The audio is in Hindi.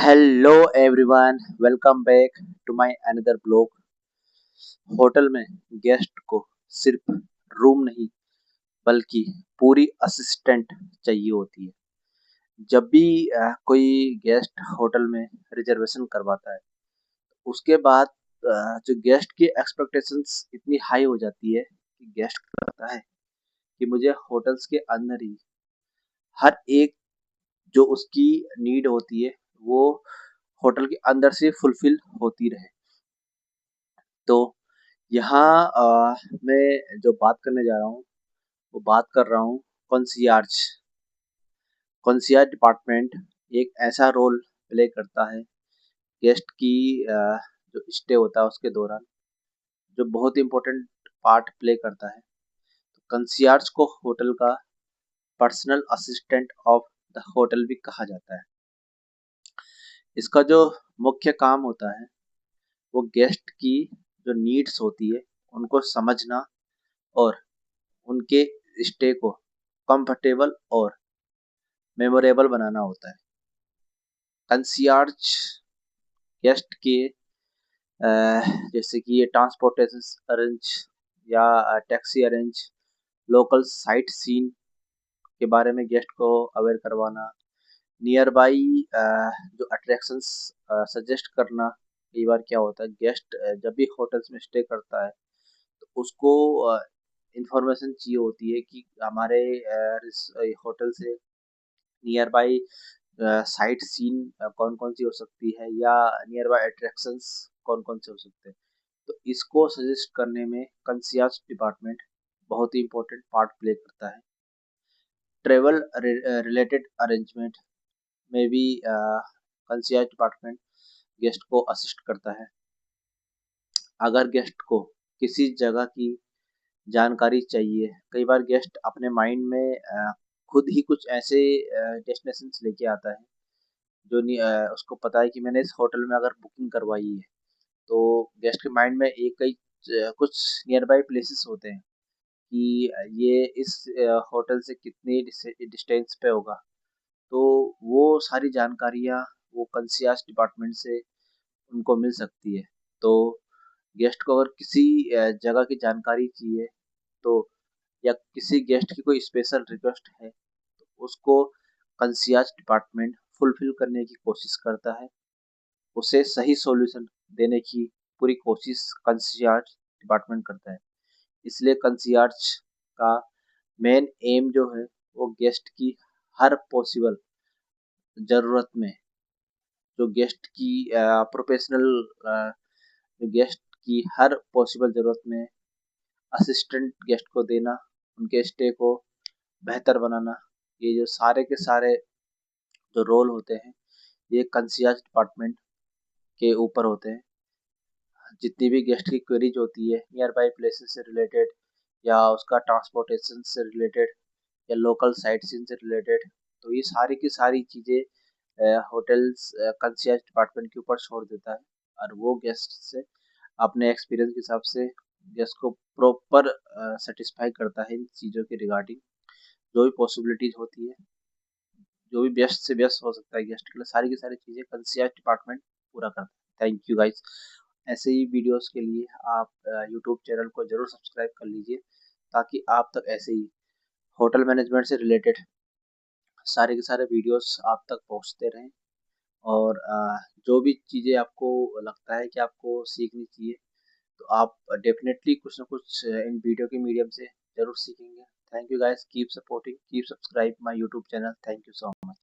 Hello everyone, welcome back to my another blog. Hotel में गेस्ट को सिर्फ रूम नहीं बल्कि पूरी असिस्टेंट चाहिए होती है। जब भी कोई गेस्ट होटल में रिजर्वेशन करवाता है, उसके बाद जो गेस्ट की एक्सपेक्टेशंस इतनी हाई हो जाती है कि गेस्ट को लगता है कि मुझे होटल्स के अंदर ही हर एक जो उसकी नीड होती है वो होटल के अंदर से फुलफिल होती रहे। तो यहाँ मैं जो बात करने जा रहा हूँ वो बात कर रहा हूँ कॉन्सियार्ज। कॉन्सियार्ज डिपार्टमेंट एक ऐसा रोल प्ले करता है गेस्ट की जो स्टे होता है उसके दौरान, जो बहुत इम्पोर्टेंट पार्ट प्ले करता है। तो कंसियार्ज को होटल का personal assistant of the hotel भी कहा जाता है। इसका जो मुख्य काम होता है वो गेस्ट की जो नीड्स होती है उनको समझना और उनके स्टे को कंफर्टेबल और मेमोरेबल बनाना होता है। कंसियार्ज गेस्ट के जैसे कि ये ट्रांसपोर्टेशन अरेंज या taxi arrange, local sight seen के बारे में गेस्ट को अवेयर करवाना, नियर बाई जो अट्रैक्शंस सजेस्ट करना। कई बार क्या होता है गेस्ट जब भी होटल्स में स्टे करता है तो उसको इंफॉर्मेशन चाहिए होती है कि हमारे होटल से नियर बाई साइट सीन कौन कौन सी हो सकती है या नियर बाय अट्रैक्शंस कौन कौन से हो सकते हैं। तो इसको सजेस्ट करने में कंसियाज डिपार्टमेंट बहुत ही इंपॉर्टेंट पार्ट प्ले करता है। ट्रेवल रिलेटेड अरेंजमेंट में भी कंसियाज डिपार्टमेंट गेस्ट को असिस्ट करता है। अगर गेस्ट को किसी जगह की जानकारी चाहिए, कई बार गेस्ट अपने माइंड में खुद ही कुछ ऐसे डेस्टिनेशंस लेके आता है जो नहीं उसको पता है कि मैंने इस होटल में अगर बुकिंग करवाई है तो गेस्ट के माइंड में एक कई कुछ नियर बाई प्लेसेस होते हैं कि ये इस होटल से कितनी डिस्टेंस पे होगा। तो वो सारी जानकारियाँ वो कंसियाज डिपार्टमेंट से उनको मिल सकती है। तो गेस्ट को अगर किसी जगह की जानकारी चाहिए तो या किसी गेस्ट की कोई स्पेशल रिक्वेस्ट है तो उसको कंसियाज डिपार्टमेंट फुलफिल करने की कोशिश करता है। उसे सही सॉल्यूशन देने की पूरी कोशिश कंसियाज डिपार्टमेंट करता है। इसलिए कंसियाज का मेन एम जो है वो गेस्ट की हर पॉसिबल ज़रूरत में, जो गेस्ट की प्रोफेशनल गेस्ट की हर पॉसिबल ज़रूरत में असिस्टेंट गेस्ट को देना, उनके स्टे को बेहतर बनाना, ये जो सारे के सारे जो रोल होते हैं ये कंसियाज डिपार्टमेंट के ऊपर होते हैं। जितनी भी गेस्ट की क्वेरीज होती है नियर बाई प्लेसेस से रिलेटेड या उसका ट्रांसपोर्टेशन से रिलेटेड या लोकल साइट सीन से रिलेटेड, तो ये सारी की सारी चीज़ें होटल्स कंसियर्ज डिपार्टमेंट के ऊपर छोड़ देता है और वो गेस्ट से अपने एक्सपीरियंस के हिसाब से गेस्ट को प्रॉपर सेटिस्फाई करता है इन चीज़ों के रिगार्डिंग। जो भी पॉसिबिलिटीज होती है, जो भी बेस्ट से बेस्ट हो सकता है गेस्ट के लिए, सारी की सारी चीज़ें कंसियर्ज डिपार्टमेंट पूरा करता है। Thank you guys. ऐसे ही वीडियोस के लिए आप यूट्यूब चैनल को ज़रूर सब्सक्राइब कर लीजिए ताकि आप तक ऐसे ही होटल मैनेजमेंट से रिलेटेड सारे के सारे वीडियोस आप तक पहुंचते रहें। और जो भी चीज़ें आपको लगता है कि आपको सीखनी चाहिए तो आप डेफिनेटली कुछ ना कुछ इन वीडियो के मीडियम से ज़रूर सीखेंगे। Thank you guys, keep supporting, keep subscribe my YouTube channel. Thank you so much.